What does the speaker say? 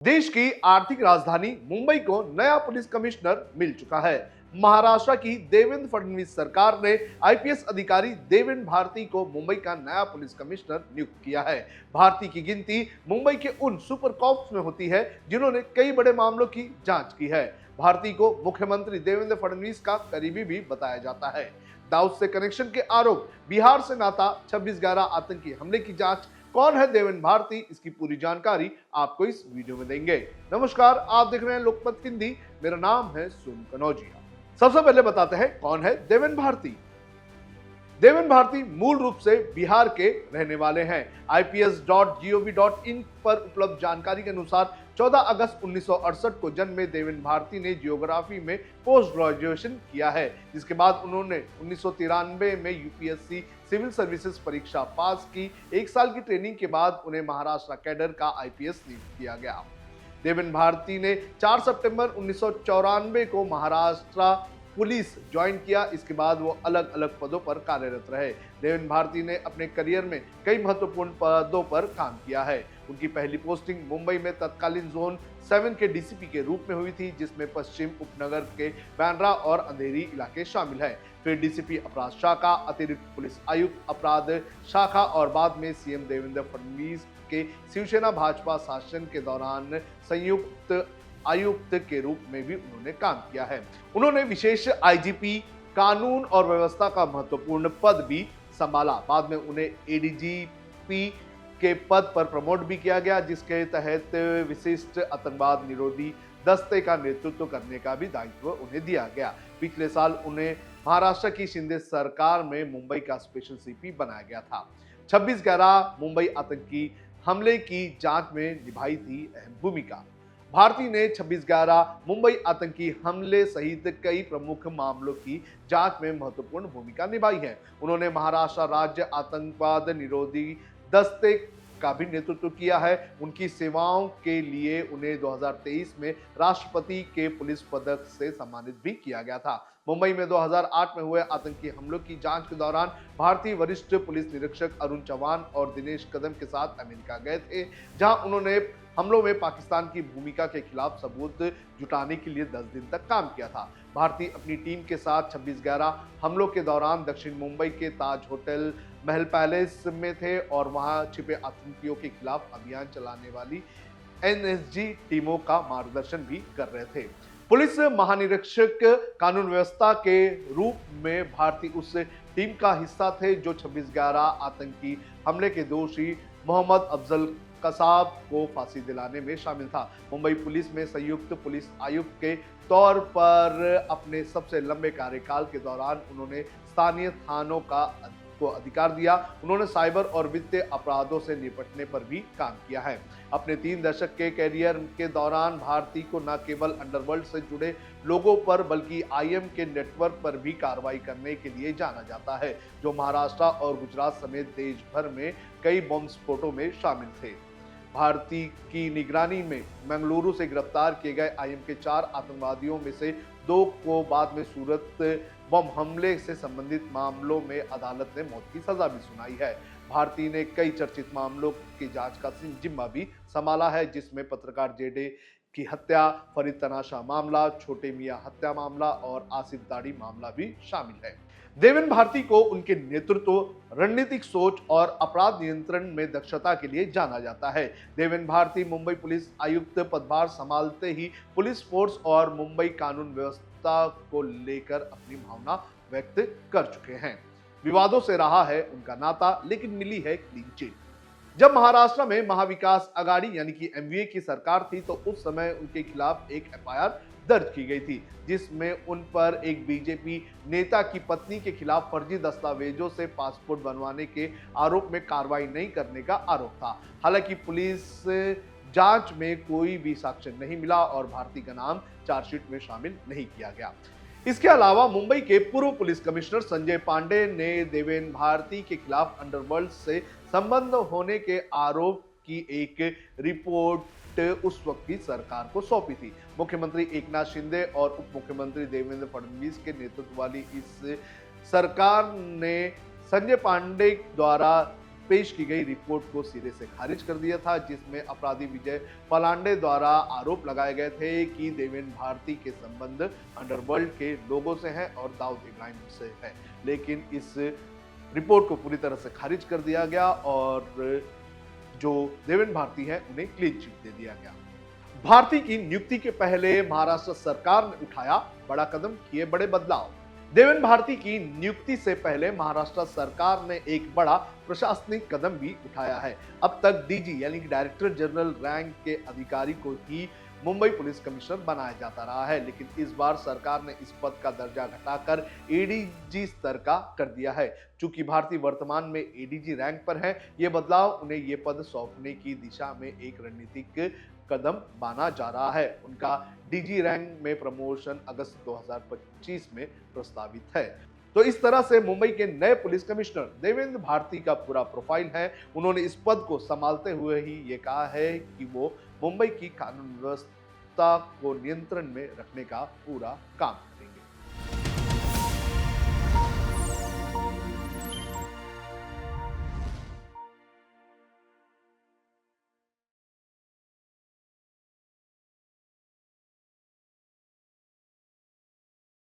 देश की आर्थिक राजधानी मुंबई को नया पुलिस कमिश्नर मिल चुका है। महाराष्ट्र की देवेंद्र फडणवीस सरकार ने आईपीएस अधिकारी देवेन भारती को मुंबई का नया पुलिस कमिश्नर नियुक्त किया है। भारती की गिनती मुंबई के उन सुपर कॉप्स में होती है जिन्होंने कई बड़े मामलों की जांच की है। भारती को मुख्यमंत्री देवेंद्र फडणवीस का करीबी भी बताया जाता है। दाऊद से कनेक्शन के आरोप, बिहार से नाता, 26/11 आतंकी हमले की जांच, कौन है देवेन भारती, इसकी पूरी जानकारी आपको इस वीडियो में देंगे। नमस्कार, आप देख रहे हैं लोकमत हिंदी। मेरा नाम है सोनू कनौजिया। सबसे पहले बताते हैं कौन है देवेन भारती। देवेन भारती मूल रूप से बिहार के रहने वाले हैं। ips.gov.in पर उपलब्ध जानकारी के अनुसार 14 अगस्त 1968 को जन्मे देवेन भारती ने जियोग्राफी में पोस्ट ग्रेजुएशन किया है, जिसके बाद उन्होंने 1993 में यूपीएससी सिविल सर्विसेज परीक्षा पास की। 1 साल की ट्रेनिंग के बाद उन्हें महाराष्ट्र कैडर का आईपीएस नियुक्त किया गया। देवेन भारती ने 4 सितंबर 1994 को महाराष्ट्र पुलिस ज्वाइन किया। इसके बाद वो अलग अलग पदों पर कार्यरत रहे। देवेन भारती ने अपने करियर में कई महत्वपूर्ण पदों पर काम किया है। उनकी पहली पोस्टिंग मुंबई में तत्कालीन जोन 7 के डीसीपी के रूप में हुई थी, जिसमें पश्चिम उपनगर के बांद्रा और अंधेरी इलाके शामिल है। फिर डीसीपी अपराध शाखा, अतिरिक्त पुलिस आयुक्त अपराध शाखा और बाद में सीएम देवेंद्र फडणवीस के शिवसेना भाजपा शासन के दौरान संयुक्त आयुक्त के रूप में भी उन्होंने काम किया है। उन्होंने विशेष आईजीपी कानून और व्यवस्था का महत्वपूर्ण पद भी संभाला। बाद में उन्हें एडीजीपी के पद पर प्रमोट भी किया गया, जिसके तहत विशिष्ट आतंकवाद निरोधी दस्ते का नेतृत्व करने का भी दायित्व उन्हें दिया गया। पिछले साल उन्हें महाराष्ट्र की शिंदे सरकार में मुंबई का स्पेशल सीपी बनाया गया था। 26/11 मुंबई आतंकी हमले की जांच में निभाई थी अहम भूमिका। भारती ने 26/11 मुंबई आतंकी हमले सहित कई प्रमुख मामलों की जांच में महत्वपूर्ण भूमिका निभाई है। उन्होंने महाराष्ट्र राज्य आतंकवाद निरोधी दस्ते का भी नेतृत्व किया है। उनकी सेवाओं के लिए उन्हें 2023 में राष्ट्रपति के पुलिस पदक से सम्मानित भी किया गया था। मुंबई में 2008 में हुए आतंकी हमलों की जांच के दौरान भारतीय वरिष्ठ पुलिस निरीक्षक अरुण चौहान और दिनेश कदम के साथ अमेरिका गए थे, जहां उन्होंने हमलों में पाकिस्तान की भूमिका के खिलाफ सबूत जुटाने के लिए 10 दिन तक काम किया था। भारती अपनी टीम के साथ 26/11 हमलों के दौरान दक्षिण मुंबई के ताज होटल महल पैलेस में थे और वहां छिपे आतंकियों के खिलाफ अभियान चलाने वाली एनएसजी टीमों का मार्गदर्शन भी कर रहे थे। पुलिस महानिरीक्षक कानून व्यवस्था के रूप में भारती उस टीम का हिस्सा थे जो 26/11 आतंकी हमले के दोषी मोहम्मद अफजल कसाब को फांसी दिलाने में शामिल था। मुंबई पुलिस में संयुक्त पुलिस आयुक्त के तौर पर अपने सबसे लंबे कार्यकाल के दौरान उन्होंने स्थानीय थानों को अधिकार दिया। उन्होंने साइबर और वित्तीय अपराधों से निपटने पर भी काम किया है। अपने 3 दशक के कैरियर के दौरान भारती को न केवल अंडरवर्ल्ड से जुड़े लोगों पर बल्कि आईएम के नेटवर्क पर भी कार्रवाई करने के लिए जाना जाता है, जो महाराष्ट्र और गुजरात समेत देश भर में कई बम विस्फोटों में शामिल थे। भारती की निगरानी में मंगलुरु से गिरफ्तार किए गए आईएम के 4 आतंकवादियों में से 2 को बाद में सूरत बम हमले से संबंधित मामलों में अदालत ने मौत की सजा भी सुनाई है। भारती ने कई चर्चित मामलों की जांच का जिम्मा भी संभाला है, जिसमें पत्रकार जेडे की हत्या, फरीद तनाशा मामला, छोटे मियां हत्या मामला और आसिफ दाढ़ी मामला भी शामिल है। देवेन भारती को उनके नेतृत्व, रणनीतिक सोच और अपराध नियंत्रण में दक्षता के लिए जाना जाता है। देवेन भारती मुंबई पुलिस आयुक्त पदभार संभालते ही पुलिस फोर्स और मुंबई कानून व्यवस्था को लेकर अपनी भावना व्यक्त कर चुके हैं। विवादों से रहा है उनका नाता, लेकिन मिली है क्लीन चिट। जब महाराष्ट्र में महाविकास आघाड़ी यानी कि एमवीए की सरकार थी, तो उस समय उनके खिलाफ एक एफआईआर दर्ज की गई थी, जिसमें उन पर एक बीजेपी नेता की पत्नी के खिलाफ फर्जी दस्तावेजों से पासपोर्ट बनवाने के आरोप में कार्रवाई नहीं करने का आरोप था। हालांकि पुलिस जांच में कोई भी साक्ष्य नहीं मिला और भारती का नाम चार्जशीट में शामिल नहीं किया गया। इसके अलावा मुंबई के पूर्व पुलिस कमिश्नर संजय पांडे ने देवेन भारती के खिलाफ अंडरवर्ल्ड से संबंध होने के आरोप की एक रिपोर्ट उस वक्त की सरकार को सौंपी थी। मुख्यमंत्री एकनाथ शिंदे और उप मुख्यमंत्री देवेंद्र फडणवीस के नेतृत्व वाली इस सरकार ने संजय पांडे द्वारा पेश की गई रिपोर्ट को सिरे से खारिज कर दिया था, जिसमें अपराधी विजय पलांडे द्वारा आरोप लगाए गए थे कि देवेंद्र भारती के संबंध अंडरवर्ल्ड के लोगों से हैं और दाऊद इब्राहिम से है। लेकिन इस रिपोर्ट को पूरी तरह से खारिज कर दिया गया और जो देवेंद्र भारती है उन्हें क्लीन चिट दे दिया गया। भारती की नियुक्ति के पहले महाराष्ट्र सरकार ने उठाया बड़ा कदम, किए बड़े बदलाव। देवेंद्र भारती की नियुक्ति से पहले महाराष्ट्र सरकार ने एक बड़ा प्रशासनिक कदम भी उठाया है। अब तक डीजी यानी कि डायरेक्टर जनरल रैंक के अधिकारी को ही मुंबई पुलिस कमिश्नर बनाया जाता रहा है, लेकिन इस बार सरकार ने इस पद का दर्जा घटाकर एडीजी स्तर का कर दिया है। चूंकि भारती वर्तमान में एडीजी रैंक पर है, ये बदलाव उन्हें ये पद सौंपने की दिशा में एक रणनीतिक कदम माना जा रहा है। उनका डीजी रैंक में प्रमोशन अगस्त 2025 में प्रस्तावित है। तो इस तरह से मुंबई के नए पुलिस कमिश्नर देवेंद्र भारती का पूरा प्रोफाइल है। उन्होंने इस पद को संभालते हुए ही ये कहा है कि वो मुंबई की कानून व्यवस्था को नियंत्रण में रखने का पूरा काम करेंगे।